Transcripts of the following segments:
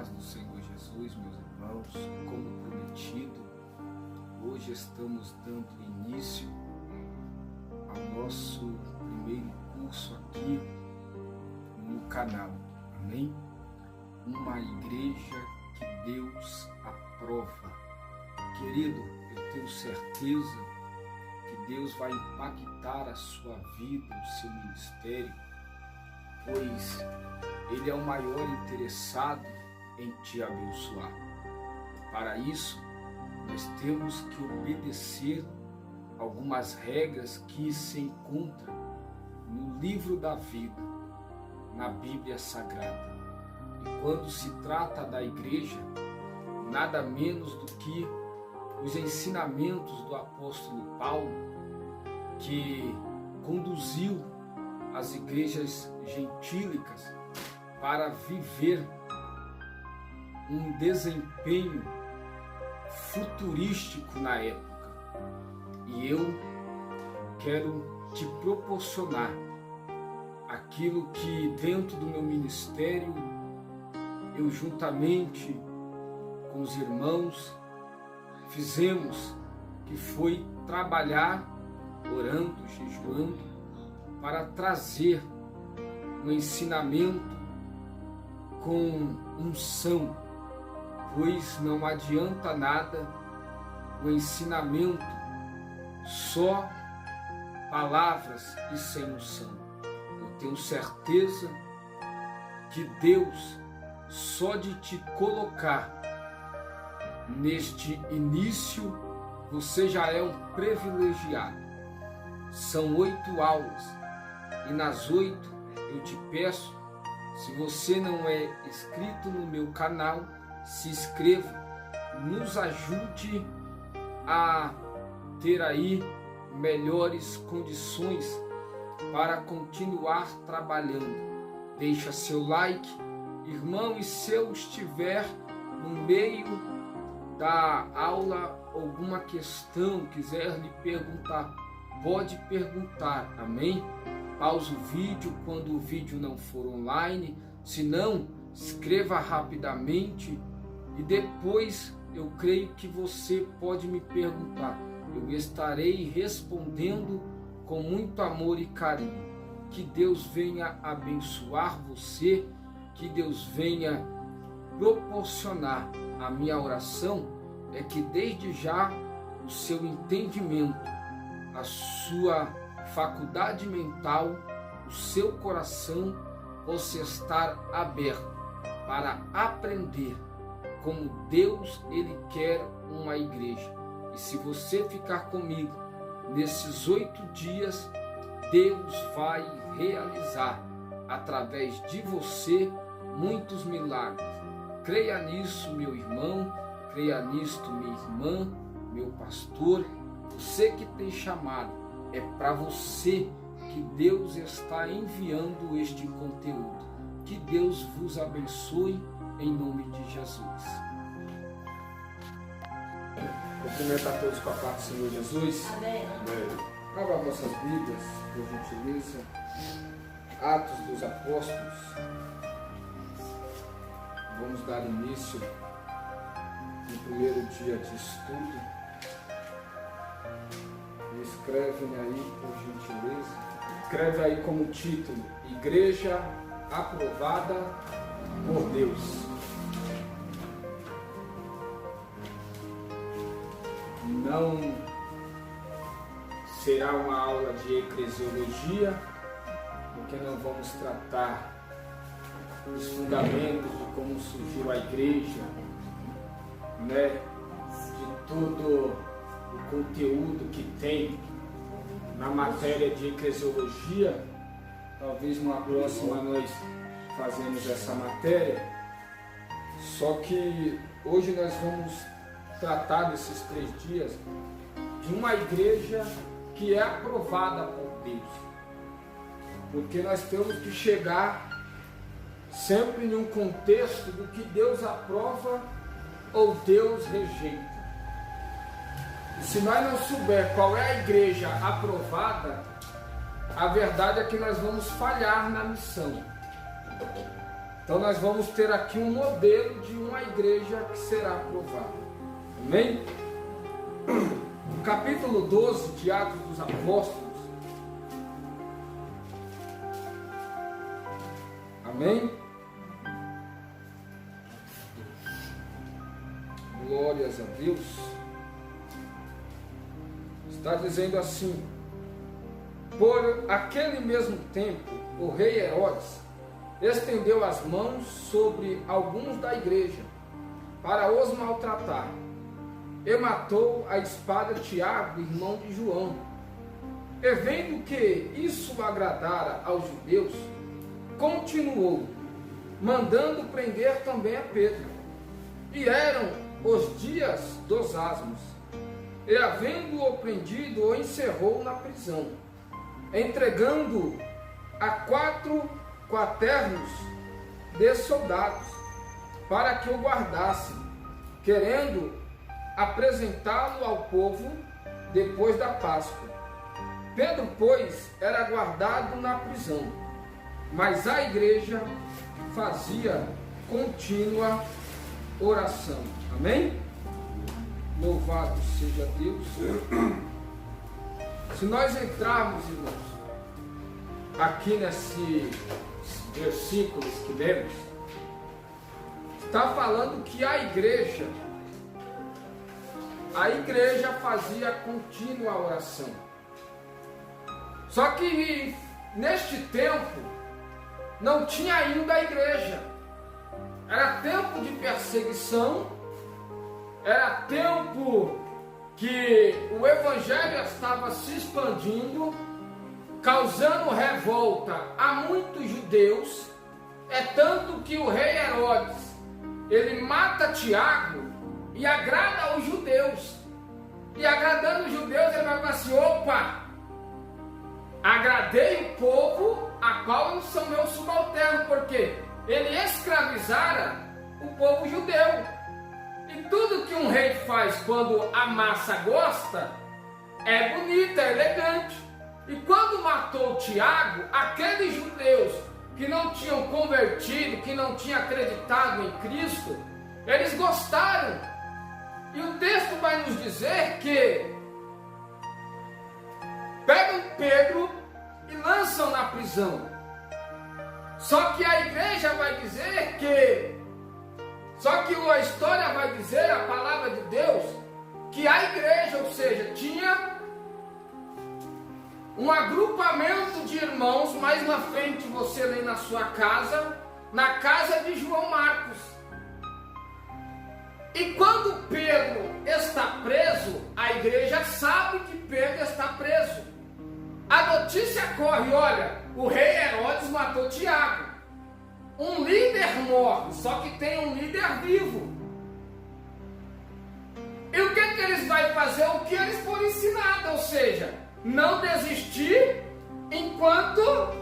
paz do Senhor Jesus, meus irmãos, como prometido, hoje estamos dando início ao nosso primeiro curso aqui no canal, amém? Uma igreja que Deus aprova. Querido, eu tenho certeza que Deus vai impactar a sua vida, o seu ministério, pois Ele é o maior interessado em te abençoar. Para isso, nós temos que obedecer algumas regras que se encontram no livro da vida, na Bíblia Sagrada. E quando se trata da igreja, nada menos do que os ensinamentos do apóstolo Paulo, que conduziu as igrejas gentílicas para viver um desempenho futurístico na época. E eu quero te proporcionar aquilo que dentro do meu ministério eu juntamente com os irmãos fizemos, que foi trabalhar orando, jejuando, para trazer um ensinamento com unção, pois não adianta nada o ensinamento só palavras e sem unção. Eu tenho certeza que Deus, só de te colocar neste início, você já é um privilegiado. São 8 aulas e nas 8 eu te peço, se você não é inscrito no meu canal, se inscreva, nos ajude a ter aí melhores condições para continuar trabalhando. Deixa seu like, irmão, e se eu estiver no meio da aula alguma questão, quiser lhe perguntar, pode perguntar, amém? Pausa o vídeo quando o vídeo não for online, se não, escreva rapidamente e depois eu creio que você pode me perguntar. Eu estarei respondendo com muito amor e carinho. Que Deus venha abençoar você, que Deus venha proporcionar. A minha oração é que desde já o seu entendimento, a sua faculdade mental, o seu coração possa estar aberto para aprender como Deus ele quer uma igreja. E se você ficar comigo nesses 8 dias, Deus vai realizar através de você muitos milagres. Creia nisso, meu irmão, creia nisto, minha irmã, meu pastor. Você que tem chamado, é para você que Deus está enviando este conteúdo. Que Deus vos abençoe em nome de Jesus. Cumprimento a todos com a paz do Senhor Jesus. Amém. Abra vossas Bíblias, por gentileza. Atos dos Apóstolos. Vamos dar início no primeiro dia de estudo. Escrevem aí, por gentileza. Escreve aí como título: Igreja aprovada por Deus. Não será uma aula de eclesiologia, porque não vamos tratar os fundamentos de como surgiu a igreja, né? De todo o conteúdo que tem na matéria de eclesiologia. Talvez numa próxima nós fazemos essa matéria. Só que hoje nós vamos tratar desses 3 dias de uma igreja que é aprovada por Deus. Porque nós temos que chegar sempre em um contexto do que Deus aprova ou Deus rejeita. E se nós não souber qual é a igreja aprovada, a verdade é que nós vamos falhar na missão. Então nós vamos ter aqui um modelo de uma igreja que será aprovada. Amém? No capítulo 12 de Atos dos Apóstolos. Amém? Glórias a Deus. Está dizendo assim: por aquele mesmo tempo, o rei Herodes estendeu as mãos sobre alguns da igreja para os maltratar, e matou a espada Tiago, irmão de João. E vendo que isso agradara aos judeus, continuou, mandando prender também a Pedro. E eram os dias dos asmos, e havendo-o prendido, o encerrou na prisão, entregando a 4 quaternos de soldados, para que o guardassem, querendo apresentá-lo ao povo depois da Páscoa. Pedro, pois, era guardado na prisão, mas a igreja fazia contínua oração. Amém? Louvado seja Deus. Se nós entrarmos, irmãos, aqui nesses versículos que lemos, está falando que a igreja fazia contínua oração. Só que neste tempo não tinha ainda a igreja. Era tempo de perseguição, era tempo que o evangelho estava se expandindo, causando revolta a muitos judeus. É tanto que o rei Herodes, ele mata Tiago e agrada aos judeus. E agradando os judeus, ele vai falar assim: opa, agradei o povo a qual são meus subalternos, porque ele escravizara o povo judeu. E tudo que um rei faz quando a massa gosta é bonito, é elegante. E quando matou Tiago, aqueles judeus que não tinham convertido, que não tinham acreditado em Cristo, eles gostaram. E o texto vai nos dizer que pegam Pedro e lançam na prisão. Só que a igreja vai dizer que, a história vai dizer, a palavra de Deus, que a igreja, ou seja, tinha um agrupamento de irmãos. Mais na frente você lê na sua casa, na casa de João Marcos. E quando Pedro está preso, a igreja sabe que Pedro está preso. A notícia corre: olha, o rei Herodes matou Tiago. Um líder morre, só que tem um líder vivo. E o que eles vão fazer? O que eles foram ensinados, ou seja, não desistir enquanto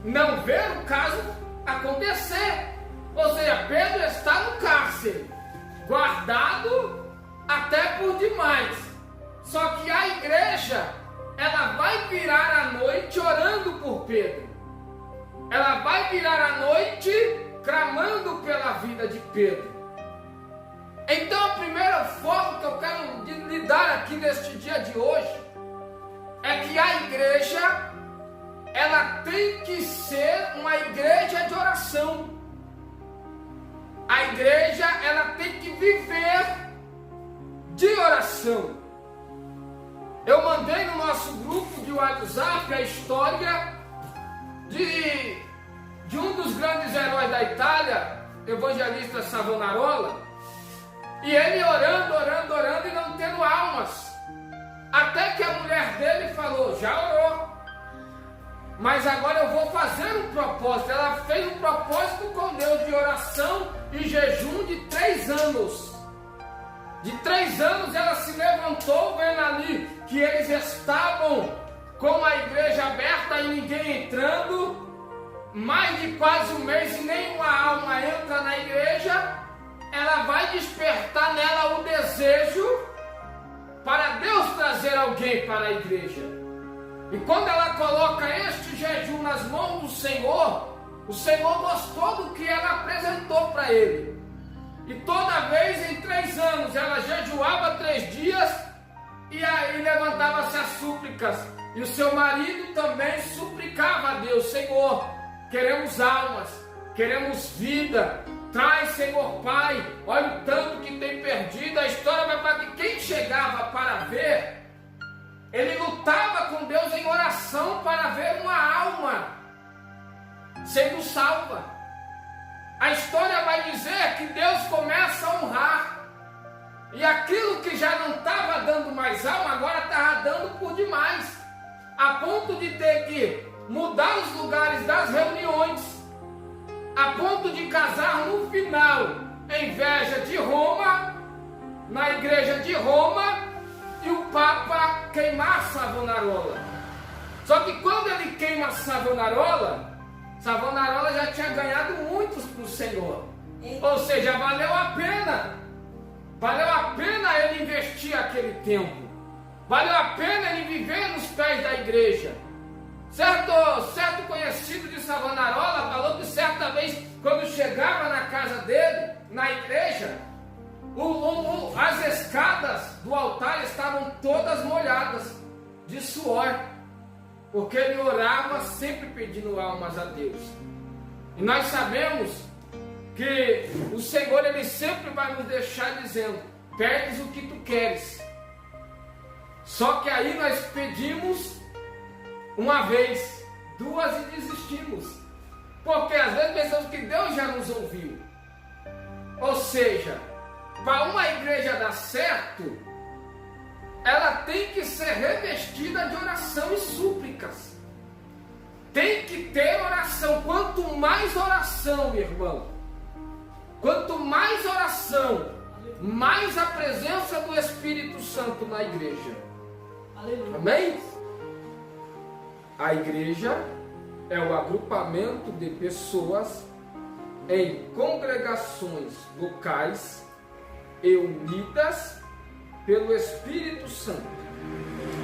não ver o caso acontecer. Ou seja, Pedro está no cárcere, guardado até por demais. Só que a igreja, ela vai virar a noite orando por Pedro. Ela vai virar a noite clamando pela vida de Pedro. Então a primeira forma que eu quero lidar aqui neste dia de hoje é que a igreja, ela tem que ser uma igreja de oração. A igreja, ela tem que viver de oração. Eu mandei no nosso grupo de WhatsApp a história de um dos grandes heróis da Itália, evangelista Savonarola, e ele orando e não tendo almas. Até que a mulher dele falou: já orou, mas agora eu vou fazer um propósito. Ela fez um propósito com Deus de oração e jejum de 3 anos. De 3 anos ela se levantou, vendo ali que eles estavam com a igreja aberta e ninguém entrando. Mais de quase um mês e nenhuma alma entra na igreja. Ela vai despertar nela o desejo para Deus trazer alguém para a igreja. E quando ela coloca este jejum nas mãos do Senhor, O Senhor gostou do que ela apresentou para ele. E toda vez em 3 anos ela jejuava 3 dias e aí levantava-se as súplicas. E o seu marido também suplicava a Deus: Senhor, queremos almas, queremos vida. Traz, Senhor Pai, olha o tanto que tem perdido. A história vai para que quem chegava para ver, ele lutava com Deus em oração para ver uma alma sendo salva. A história vai dizer que Deus começa a honrar. E aquilo que já não estava dando mais alma, agora estava dando por demais. A ponto de ter que mudar os lugares das reuniões. A ponto de casar no final, em inveja de Roma, na igreja de Roma, e o Papa queimar Savonarola. Só que quando ele queima Savonarola já tinha ganhado muitos para o Senhor. Ou seja, valeu a pena. Valeu a pena ele investir aquele tempo. Valeu a pena ele viver nos pés da igreja. Certo conhecido de Savonarola falou que certa vez, quando chegava na casa dele, na igreja, as escadas do altar estavam todas molhadas de suor, porque ele orava sempre pedindo almas a Deus. E nós sabemos que o Senhor, ele sempre vai nos deixar dizendo: pedes o que tu queres. Só que aí nós pedimos uma vez, 2 e desistimos, porque às vezes pensamos que Deus já nos ouviu. Ou seja, para uma igreja dar certo, ela tem que ser revestida de oração e súplicas. Tem que ter oração. Quanto mais oração, meu irmão, quanto mais oração, mais a presença do Espírito Santo na igreja. Aleluia. Amém? A igreja é o agrupamento de pessoas em congregações locais e unidas pelo Espírito Santo,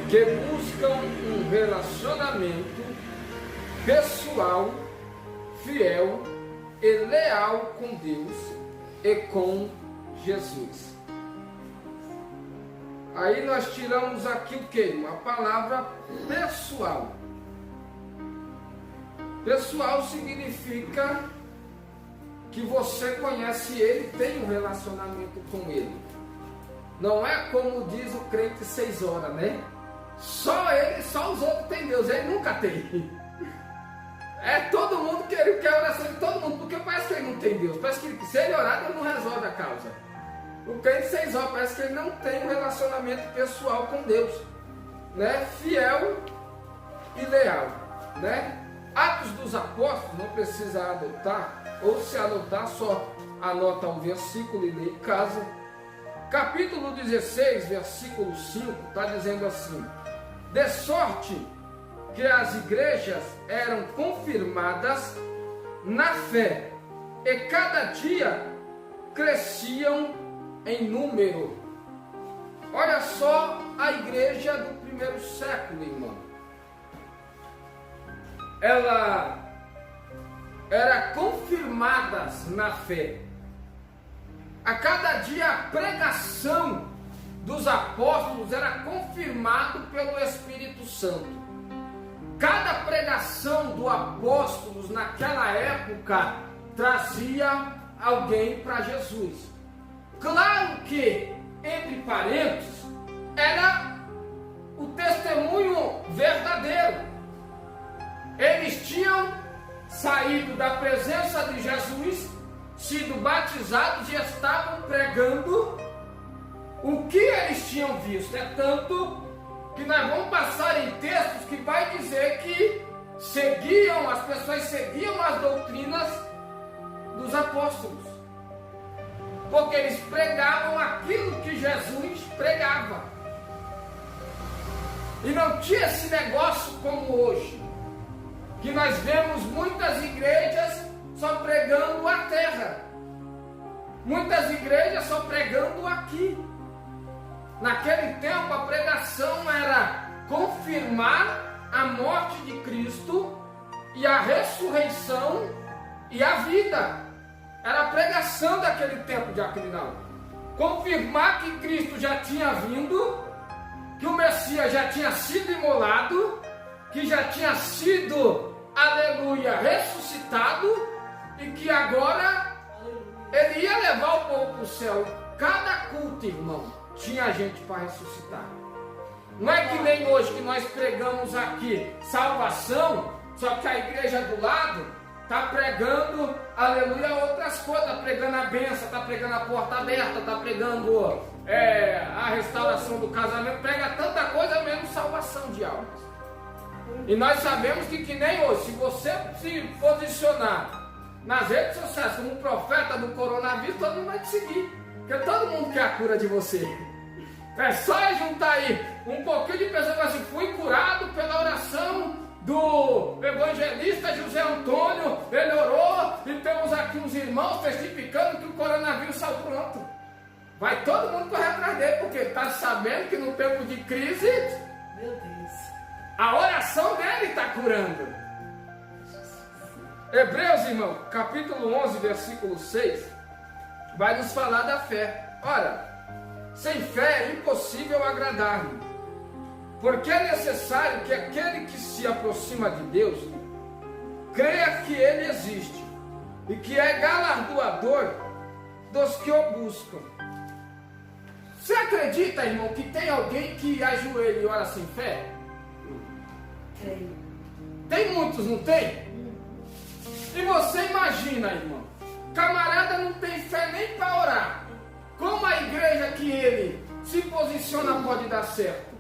que buscam um relacionamento pessoal, fiel e leal com Deus e com Jesus. Aí nós tiramos aqui o que? Uma palavra pessoal. Pessoal significa que você conhece ele, tem um relacionamento com ele. Não é como diz o crente 6 horas, né? Só ele, só os outros têm Deus, ele nunca tem. É todo mundo que ele quer oração de todo mundo, porque parece que ele não tem Deus. Parece que se ele orar, Deus não resolve a causa. O crente 6 horas parece que ele não tem um relacionamento pessoal com Deus, né? Fiel e leal, né? Atos dos Apóstolos, não precisa adotar, ou se adotar, só anota um versículo e lê em casa. Capítulo 16, versículo 5, está dizendo assim: de sorte que as igrejas eram confirmadas na fé, e cada dia cresciam em número. Olha só a igreja do primeiro século, irmão. Ela era confirmada na fé. A cada dia a pregação dos apóstolos era confirmado pelo Espírito Santo. Cada pregação do apóstolos naquela época trazia alguém para Jesus. Claro que, entre parênteses, era o testemunho verdadeiro. Eles tinham saído da presença de Jesus, sido batizados e estavam pregando o que eles tinham visto. É tanto que nós vamos passar em textos que vai dizer que as pessoas seguiam as doutrinas dos apóstolos, porque eles pregavam aquilo que Jesus pregava. E não tinha esse negócio como hoje, que nós vemos muitas igrejas só pregando a terra, muitas igrejas só pregando aqui. Naquele tempo a pregação era confirmar a morte de Cristo e a ressurreição e a vida. Era a pregação daquele tempo de Aquilinaldo. Confirmar que Cristo já tinha vindo, que o Messias já tinha sido imolado, que já tinha sido, aleluia, ressuscitado, e que agora ele ia levar o povo para o céu. Cada culto, irmão, tinha gente para ressuscitar. Não é que nem hoje que nós pregamos aqui salvação, só que a igreja do lado está pregando, aleluia, outras coisas, está pregando a bênção, está pregando a porta aberta, está pregando a restauração do casamento, prega tanta coisa menos salvação de almas. E nós sabemos que nem hoje, se você se posicionar nas redes sociais como um profeta do coronavírus, todo mundo vai te seguir, porque todo mundo quer a cura de você. É só juntar aí um pouquinho de pessoas que assim, fui curado pela oração do evangelista José Antônio, ele orou, e temos aqui uns irmãos testificando que o coronavírus saiu pronto. Vai todo mundo correr atrás dele, porque está sabendo que no tempo de crise, meu Deus, a oração dele está curando. Hebreus, irmão, capítulo 11, versículo 6, vai nos falar da fé. Ora, sem fé é impossível agradar-lhe, porque é necessário que aquele que se aproxima de Deus creia que Ele existe e que é galardoador dos que o buscam. Você acredita, irmão, que tem alguém que ajoelha e ora sem fé? Creio. Tem muitos, não tem? E você imagina, irmão, camarada não tem fé nem para orar. Como a igreja que ele se posiciona pode dar certo?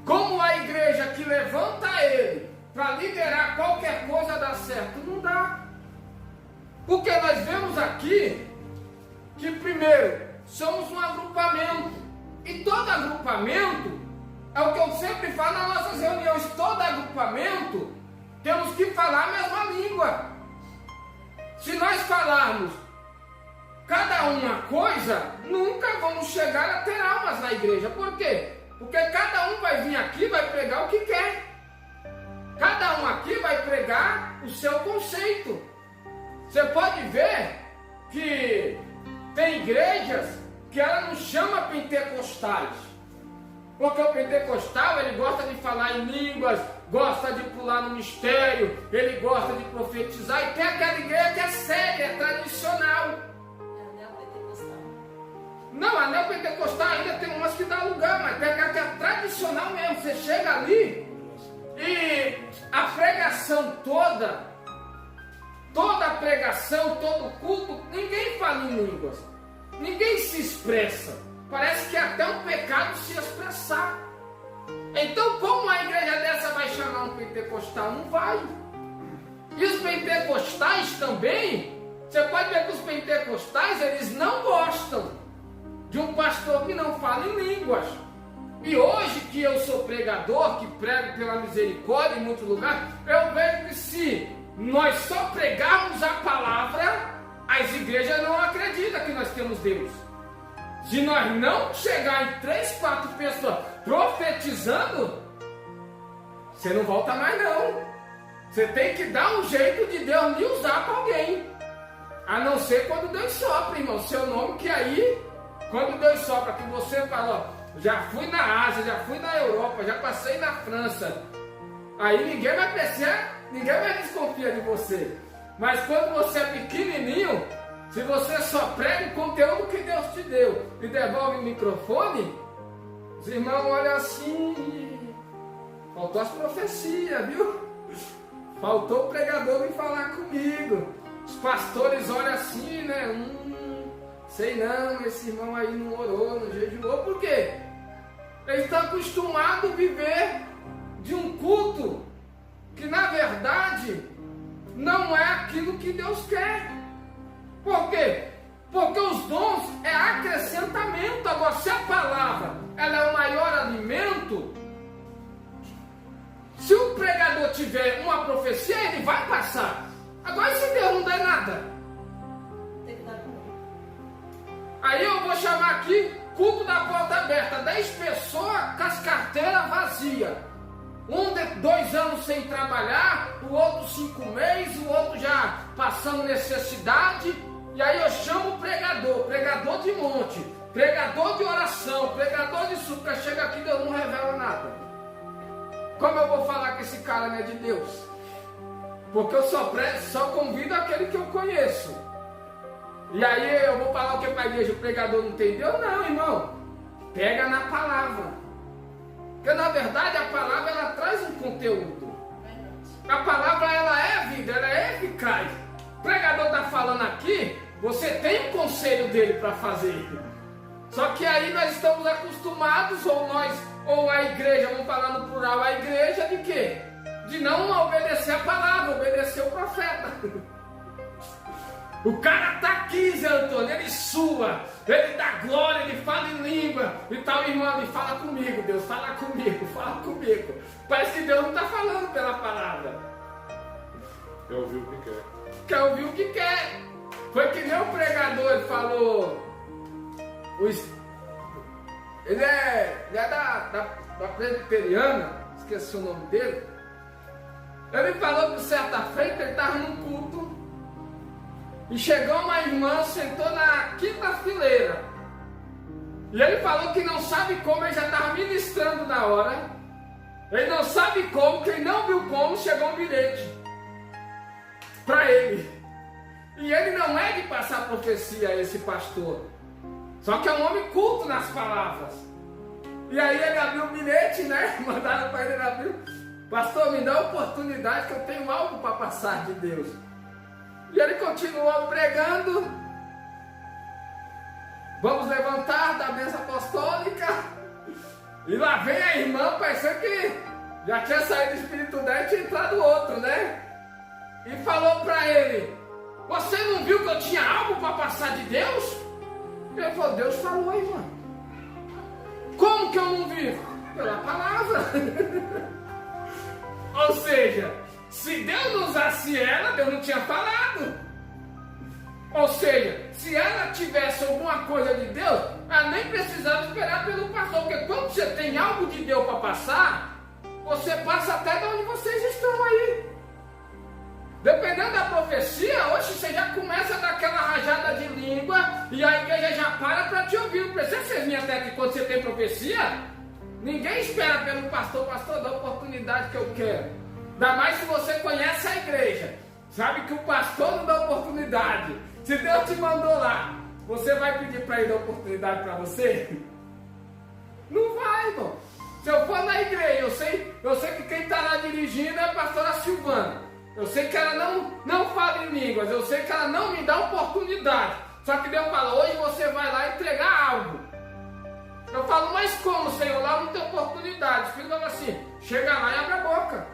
Como a igreja que levanta ele para liderar qualquer coisa dá certo? Não dá. Porque nós vemos aqui que primeiro somos um agrupamento. E todo agrupamento, é o que eu sempre falo nas nossas reuniões, todo agrupamento temos que falar a mesma língua. Se nós falarmos cada uma coisa, nunca vamos chegar a ter almas na igreja. Por quê? Porque cada um vai vir aqui e vai pregar o que quer. Cada um aqui vai pregar o seu conceito. Você pode ver que tem igrejas que ela não chama pentecostais. Porque o pentecostal, ele gosta de falar em línguas, gosta de pular no mistério, ele gosta de profetizar. E tem aquela igreja que é séria, é tradicional. Não, a neopentecostal ainda tem umas que dá lugar, mas tem aquela que é tradicional mesmo. Você chega ali e a pregação toda a pregação, todo culto, ninguém fala em línguas, ninguém se expressa. Parece que é até um pecado se expressar. Então, como a igreja dessa vai chamar um pentecostal? Não vai. E os pentecostais também, você pode ver que os pentecostais, eles não gostam de um pastor que não fala em línguas. E hoje que eu sou pregador, que prego pela misericórdia em muitos lugares, eu vejo que se nós só pregarmos a palavra, as igrejas não acreditam que nós temos Deus. Se nós não chegar em 3, 4 pessoas profetizando, você não volta mais não. Você tem que dar um jeito de Deus lhe usar para alguém. A não ser quando Deus sopra, irmão. Seu nome que aí, quando Deus sopra, que você fala, ó, já fui na Ásia, já fui na Europa, já passei na França. Aí ninguém vai pensar, ninguém vai desconfiar de você. Mas quando você é pequenininho, se você só prega o conteúdo que Deus te deu e devolve o microfone, os irmãos olham assim, faltou as profecias, viu? Faltou o pregador vir falar comigo. Os pastores olham assim, né? Sei não, esse irmão aí não orou, não jejuou. Por quê? Eles estão acostumados a viver de um culto que na verdade não é aquilo que Deus quer. Por quê? Porque os dons é acrescentamento. Agora, se a palavra ela é o maior alimento, se o pregador tiver uma profecia, ele vai passar. Agora, se Deus não der nada, Tem que dar conta. aí eu vou chamar aqui culto da porta aberta, 10 pessoas com as carteiras vazias. 2 anos sem trabalhar, o outro 5 meses, o outro já passando necessidade. E aí eu chamo o pregador de monte, pregador de oração, pregador de súplica. Chega aqui, Deus não revela nada. Como eu vou falar que esse cara não é de Deus? Porque eu só convido aquele que eu conheço. E aí eu vou falar o que para a igreja? O pregador não tem Deus? Não, irmão. Pega na palavra. Porque na verdade a palavra ela traz um conteúdo. A palavra ela é vida, ela é eficaz. O pregador está falando aqui, você tem um conselho dele para fazer. Só que aí nós estamos acostumados, ou a igreja, vamos falar no plural, a igreja de quê? De não obedecer a palavra, obedecer o profeta. O cara está aqui, Zé Antônio, ele sua, ele dá glória, ele fala em língua. E tal, irmão, ele fala comigo, Deus, fala comigo, fala comigo. Parece que Deus não está falando pela palavra. Quer ouvir o que quer. Quer ouvir o que quer. Foi que nem o pregador, ele falou. Ele é da presbiteriana, esqueci o nome dele. Ele falou que certa feita ele estava num culto. E chegou uma irmã, sentou na 5ª fileira. E ele falou que não sabe como, ele já estava ministrando na hora. Ele não sabe como, que ele não viu como, chegou um bilhete para ele. E ele não é de passar profecia, esse pastor. Só que é um homem culto nas palavras. E aí ele abriu o bilhete, né? Mandaram para ele, ele abriu. Pastor, me dá a oportunidade que eu tenho algo para passar de Deus. E ele continuou pregando. Vamos levantar da mesa apostólica. E lá vem a irmã, parecendo que já tinha saído do espírito dela e tinha entrado outro, né? E falou para ele: você não viu que eu tinha algo para passar de Deus? Ele falou: Deus falou, irmã. Como que eu não vi? Pela palavra. Ou seja, se Deus não usasse ela, Deus não tinha falado. Ou seja, se ela tivesse alguma coisa de Deus, ela nem precisava esperar pelo pastor. Porque quando você tem algo de Deus para passar, você passa até de onde vocês estão aí. Dependendo da profecia, hoje você já começa a dar aquela rajada de língua e a igreja já para te ouvir. Não precisa ser minha até que quando você tem profecia, ninguém espera pelo pastor dá a oportunidade que eu quero. Ainda mais se você conhece a igreja, sabe que o pastor não dá oportunidade. Se Deus te mandou lá, você vai pedir para ele dar oportunidade para você? Não vai, irmão. Se eu for na igreja, eu sei que quem está lá dirigindo é a pastora Silvana. Eu sei que ela não fala em línguas, eu sei que ela não me dá oportunidade. Só que Deus fala: hoje você vai lá entregar algo. Eu falo: mas como, Senhor? Lá não tem oportunidade. O Espírito fala assim: chega lá e abre a boca.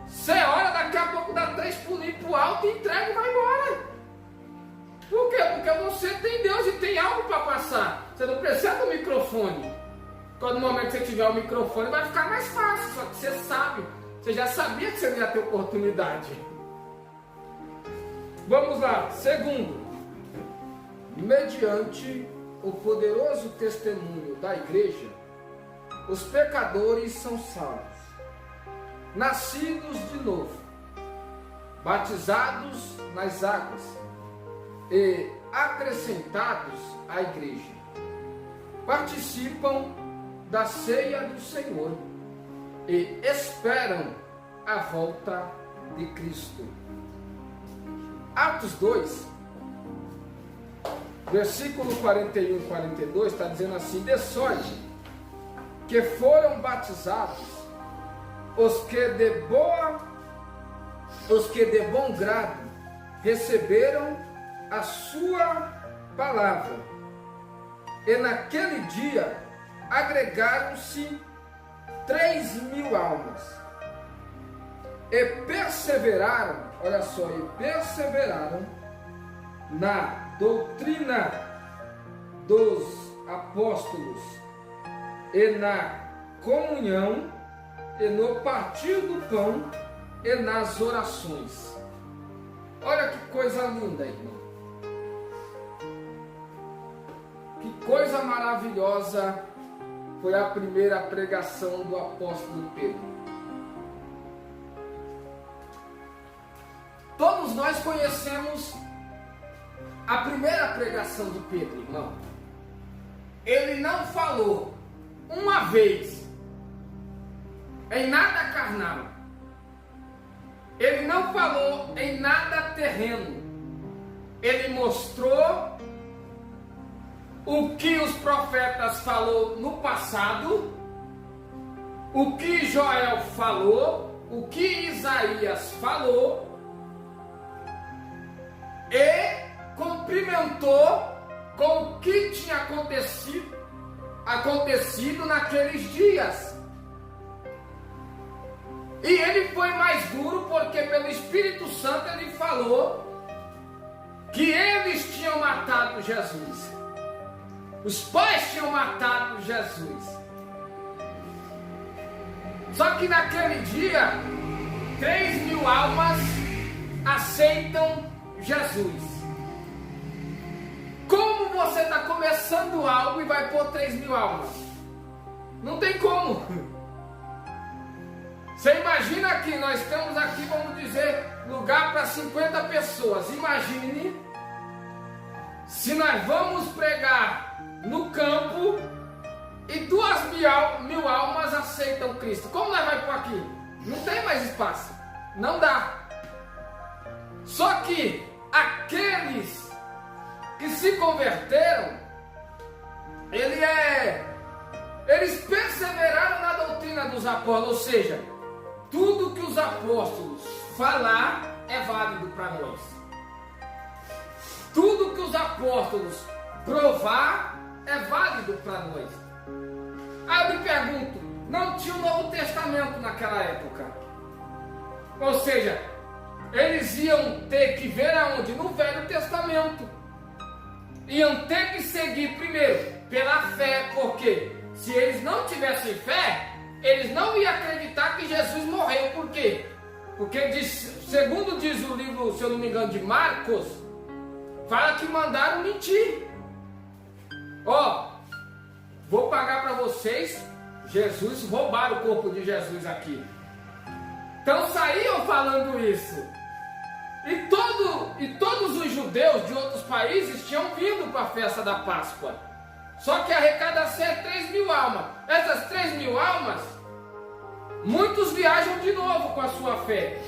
Você ora, daqui a pouco dá 3 pulinhos pro alto e entrega e vai embora. Por quê? Porque você tem Deus e tem algo para passar. Você não precisa do microfone. Quando no momento que você tiver o microfone vai ficar mais fácil, só que você sabe. Você já sabia que você não ia ter oportunidade. Vamos lá. Segundo, mediante o poderoso testemunho da igreja, os pecadores são salvos, nascidos de novo, batizados nas águas e acrescentados à igreja, participam da ceia do Senhor e esperam a volta de Cristo. Atos 2, versículo 41 e 42 está dizendo assim: de sorte que foram batizados os que de bom grado receberam a sua palavra, e naquele dia agregaram-se 3.000 almas, e perseveraram, olha só, e perseveraram na doutrina dos apóstolos, e na comunhão, e no partir do pão, e nas orações. Olha que coisa linda, irmão. Que coisa maravilhosa foi a primeira pregação do apóstolo Pedro. conhecemos a primeira pregação de Pedro, irmão. Ele não falou uma vez em nada carnal. Ele não falou em nada terreno. Ele mostrou o que os profetas falou no passado, o que Joel falou, o que Isaías falou, e cumprimentou com o que tinha acontecido naqueles dias. E ele foi mais duro porque pelo Espírito Santo ele falou que eles tinham matado Jesus. Os pais tinham matado Jesus. Só que naquele dia, 3.000 almas aceitam Jesus. Como você está começando algo e vai pôr 3.000 almas? Não tem como. Você imagina que nós estamos aqui, vamos dizer, lugar para 50 pessoas. Imagine se nós vamos pregar no campo e 2.000 almas aceitam Cristo. Como nós vamos pôr aqui? Não tem mais espaço. Não dá. Só que aqueles que se converteram, eles perseveraram na doutrina dos apóstolos, ou seja, tudo que os apóstolos falar é válido para nós. Tudo que os apóstolos provar é válido para nós. Aí eu me pergunto, não tinha o Novo Testamento naquela época? Ou seja, eles iam ter que ver aonde? No Velho Testamento. Iam ter que seguir primeiro pela fé, porque se eles não tivessem fé, eles não iam acreditar que Jesus morreu. Por quê? Porque segundo diz o livro, se eu não me engano, de Marcos, fala que mandaram mentir. Ó, vou pagar para vocês, Jesus, roubaram o corpo de Jesus aqui. Então saíam falando isso. E todos os judeus de outros países tinham vindo para a festa da Páscoa. Só que a arrecadação é 3.000 almas. Essas 3.000 almas, muitos viajam de novo com a sua fé.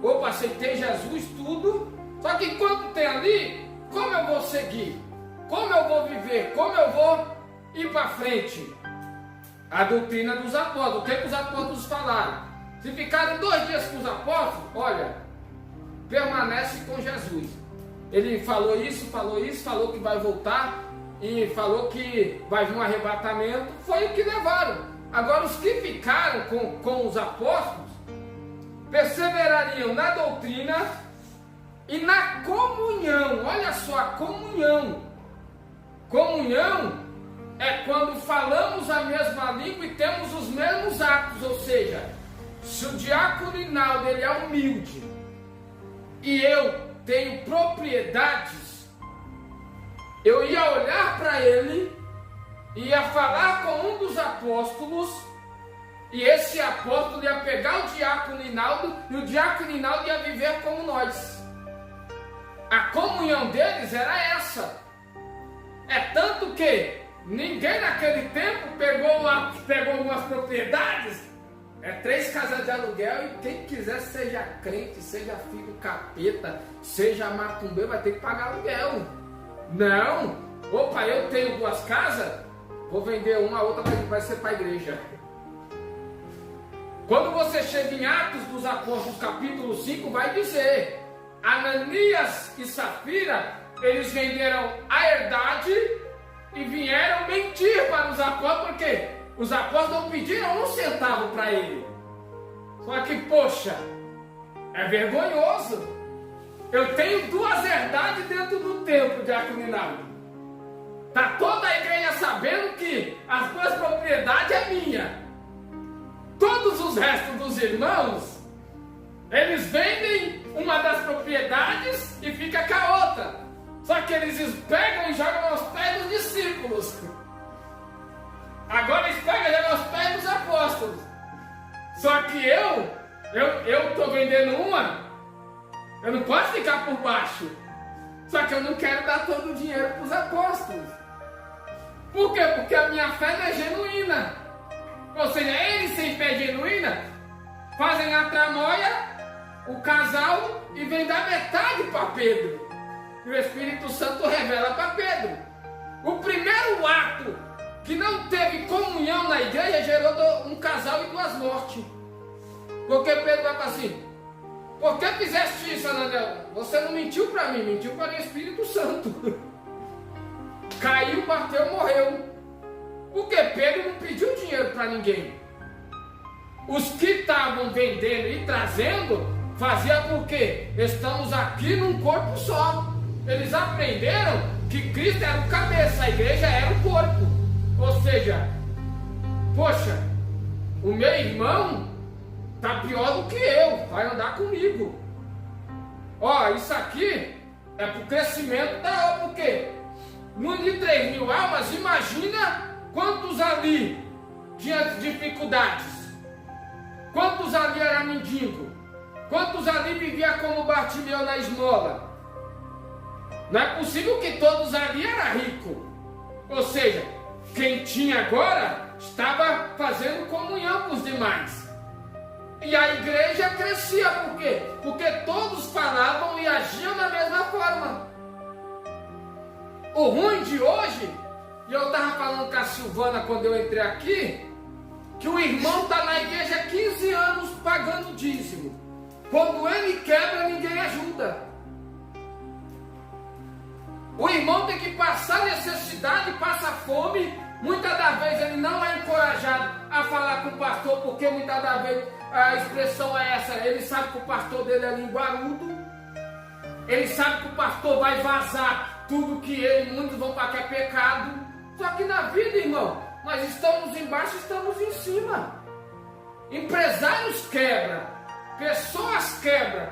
Opa, aceitei Jesus, tudo. Só que enquanto tem ali, como eu vou seguir? Como eu vou viver? Como eu vou ir para frente? A doutrina dos apóstolos. O que os apóstolos falaram? Se ficarem 2 dias com os apóstolos, olha, permanece com Jesus. Ele falou isso, falou que vai voltar e falou que vai vir um arrebatamento. Foi o que levaram. Agora os que ficaram com os apóstolos perseverariam na doutrina e na comunhão. Olha só, a comunhão. Comunhão é quando falamos a mesma língua e temos os mesmos atos. Ou seja, se o diácono Rinaldo ele é humilde e eu tenho propriedades, eu ia olhar para ele, ia falar com um dos apóstolos, e esse apóstolo ia pegar o diácono Rinaldo, e o diácono Rinaldo ia viver como nós. A comunhão deles era essa. É tanto que ninguém naquele tempo pegou umas propriedades. É 3 casas de aluguel e quem quiser, seja crente, seja filho do capeta, seja macumbeiro, vai ter que pagar aluguel. Não. Opa, eu tenho 2 casas, vou vender uma, a outra vai ser para a igreja. Quando você chega em Atos dos Apóstolos, capítulo 5, vai dizer: Ananias e Safira, eles venderam a herdade e vieram mentir para os apóstolos, porque os apóstolos não pediram 1 centavo para ele. Só que, poxa, é vergonhoso. Eu tenho 2 herdades dentro do templo de Rinaldo. Está toda a igreja sabendo que as 2 propriedades é minha. Todos os restos dos irmãos, eles vendem uma das propriedades e fica com a outra. Só que eles pegam e jogam aos pés dos discípulos. Agora eles pegam e jogam aos pés dos apóstolos. Só que eu estou vendendo uma Eu não posso ficar por baixo. Só que eu não quero dar todo o dinheiro para os apóstolos. Por quê? Porque a minha fé não é genuína. Ou seja, eles sem fé genuína fazem a tramóia, o casal, e vem dar metade para Pedro. E o Espírito Santo revela para Pedro. O primeiro ato que não teve comunhão na igreja gerou um casal e 2 mortes. Porque Pedro vai falar assim: por que fizeste isso, Ananiel? Você não mentiu para mim, mentiu para o Espírito Santo. Caiu, bateu, morreu. Porque Pedro não pediu dinheiro para ninguém. Os que estavam vendendo e trazendo, fazia porque estamos aqui num corpo só. Eles aprenderam que Cristo era o cabeça, a igreja era o corpo. Ou seja, poxa, o meu irmão está pior do que eu, vai andar comigo. Ó, isso aqui é para o crescimento da obra, porque no de 3.000 almas, imagina quantos ali tinham dificuldades, quantos ali eram mendigo, quantos ali viviam como Bartimeu na esmola. Não é possível que todos ali eram ricos. Ou seja, quem tinha agora estava fazendo comunhão com os demais. E a igreja crescia, por quê? Porque todos falavam e agiam da mesma forma. O ruim de hoje, e eu estava falando com a Silvana quando eu entrei aqui, que o irmão está na igreja há 15 anos pagando dízimo. Quando ele quebra, ninguém ajuda. O irmão tem que passar necessidade, passa fome. Muitas das vezes ele não é encorajado a falar com o pastor, porque muitas das vezes a expressão é essa: ele sabe que o pastor dele é linguarudo, ele sabe que o pastor vai vazar tudo que ele, muitos vão para que é pecado. Só que na vida, irmão, nós estamos embaixo, estamos em cima. Empresários quebram, pessoas quebram,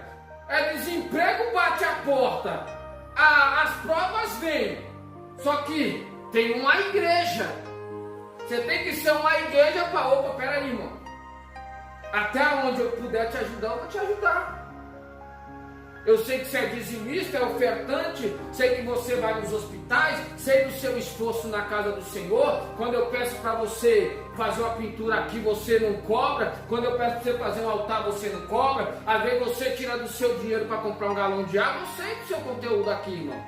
desemprego bate a porta. As provas vêm, só que tem uma igreja. Você tem que ser uma igreja para, opa, peraí, irmão, até onde eu puder te ajudar, eu vou te ajudar. Eu sei que você é dizimista, é ofertante, sei que você vai nos hospitais, sei do seu esforço na casa do Senhor. Quando eu peço para você fazer uma pintura aqui, você não cobra. Quando eu peço para você fazer um altar, você não cobra. Às vezes você tira do seu dinheiro para comprar um galão de água. Eu sei do seu conteúdo aqui, irmão.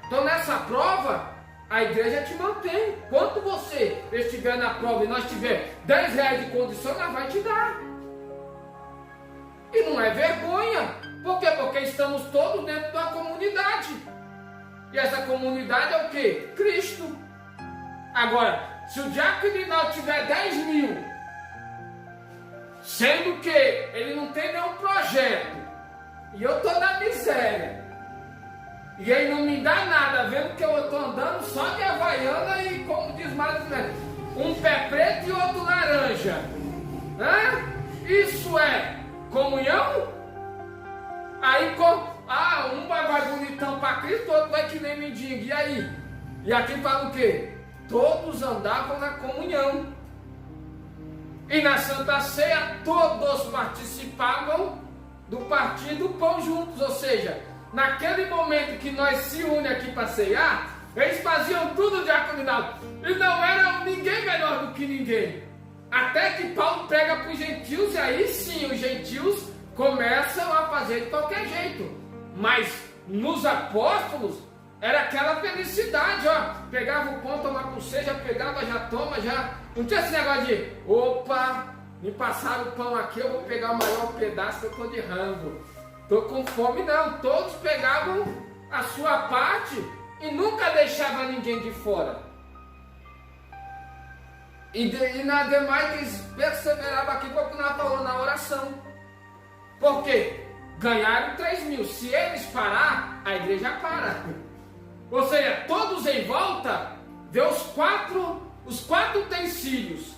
Então nessa prova, a igreja te mantém. Quando você estiver na prova e nós tiver 10 reais de condição, ela vai te dar. E não é vergonha. Por quê? Porque estamos todos dentro de uma comunidade. E essa comunidade é o quê? Cristo. Agora, se o diaconinal tiver 10.000, sendo que ele não tem nenhum projeto, e eu estou na miséria, e ele não me dá nada, vendo que eu estou andando só de havaiana e, como diz mais, um pé preto e outro laranja. Isso é comunhão? Aí, um vai bonitão para Cristo, outro vai que nem mendigo. E aí? E aqui fala o quê? Todos andavam na comunhão. E na Santa Ceia, todos participavam do partir do pão juntos. Ou seja, naquele momento que nós se unimos aqui para ceiar, eles faziam tudo diaconinal. E não era ninguém melhor do que ninguém. Até que Paulo pega para os gentios, e aí sim, os gentios começam a fazer de qualquer jeito. Mas nos apóstolos era aquela felicidade, ó. Pegava o pão, tomava por ceia, já pegava, já toma, já. Não tinha esse negócio de, opa, me passaram o pão aqui, eu vou pegar o maior pedaço que eu estou de rango. Estou com fome, não. Todos pegavam a sua parte e nunca deixava ninguém de fora. E na demais eles perseveravam aqui, como nós falamos na oração. Por quê? Ganharam 3.000. Se eles parar, a igreja para. Ou seja, todos em volta vê os quatro utensílios.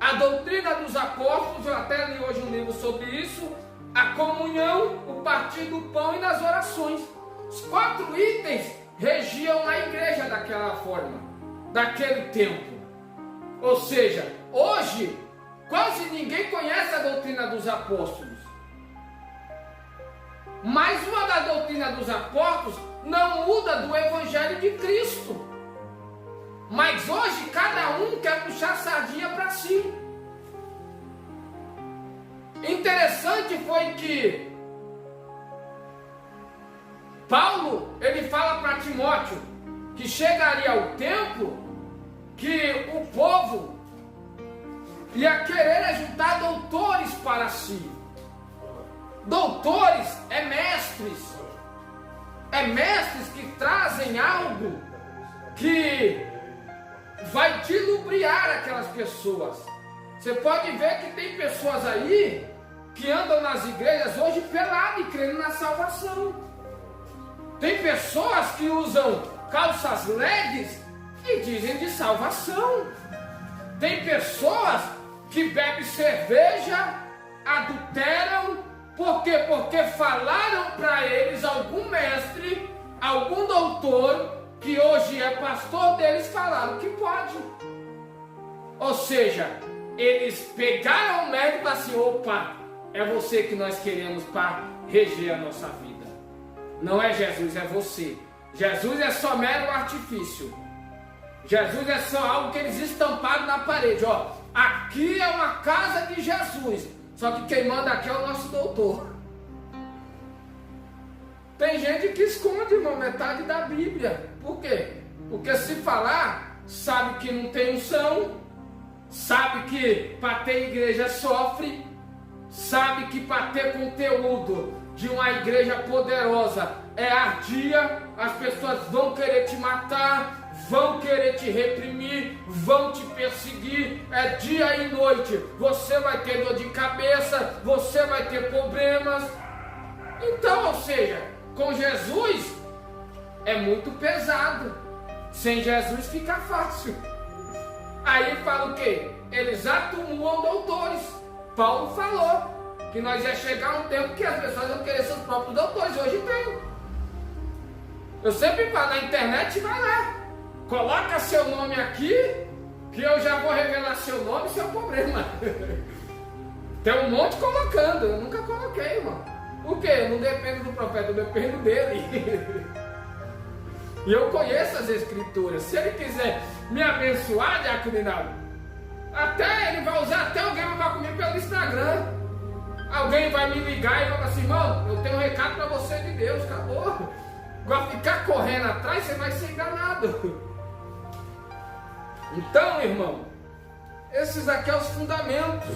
A doutrina dos apóstolos, eu até li hoje um livro sobre isso. A comunhão, o partir do pão e nas orações. Os 4 itens regiam a igreja daquela forma, daquele tempo. Ou seja, hoje quase ninguém conhece a doutrina dos apóstolos. Mas uma da doutrina dos apóstolos não muda do Evangelho de Cristo. Mas hoje cada um quer puxar sardinha para si. Interessante foi que Paulo, ele fala para Timóteo que chegaria o tempo que o povo ia querer juntar doutores para si. Doutores é mestres que trazem algo que vai dilubriar aquelas pessoas. Você pode ver que tem pessoas aí que andam nas igrejas hoje pelado e crendo na salvação. Tem pessoas que usam calças legs e dizem de salvação. Tem pessoas que bebem cerveja, adulteram. Por quê? Porque falaram para eles algum mestre, algum doutor, que hoje é pastor deles, falaram que pode. Ou seja, eles pegaram o médico e falaram assim: opa, é você que nós queremos para reger a nossa vida. Não é Jesus, é você. Jesus é só mero artifício. Jesus é só algo que eles estamparam na parede. Ó, aqui é uma casa de Jesus. Só que quem manda aqui é o nosso doutor. Tem gente que esconde, irmão, metade da Bíblia. Por quê? Porque se falar, sabe que não tem unção, sabe que para ter igreja sofre, sabe que para ter conteúdo de uma igreja poderosa é ardia, as pessoas vão querer te matar, vão querer te reprimir, vão te perseguir, é dia e noite. Você vai ter dor de cabeça, você vai ter problemas. Então, ou seja, com Jesus é muito pesado. Sem Jesus fica fácil. Aí fala o quê? Eles acumulam doutores. Paulo falou que nós ia chegar um tempo que as pessoas vão querer seus próprios doutores. Hoje tem. Eu sempre falo na internet, vai lá. Coloca seu nome aqui, que eu já vou revelar seu nome e seu problema. Tem um monte colocando, eu nunca coloquei, irmão. Por quê? Eu não dependo do profeta, eu dependo dele. E eu conheço as escrituras. Se ele quiser me abençoar, Diaconinaldo, até ele vai usar, até alguém vai falar comigo pelo Instagram. Alguém vai me ligar e vai falar assim: irmão, eu tenho um recado para você de Deus, acabou. Agora ficar correndo atrás, você vai ser enganado. Então, irmão, esses aqui são os fundamentos.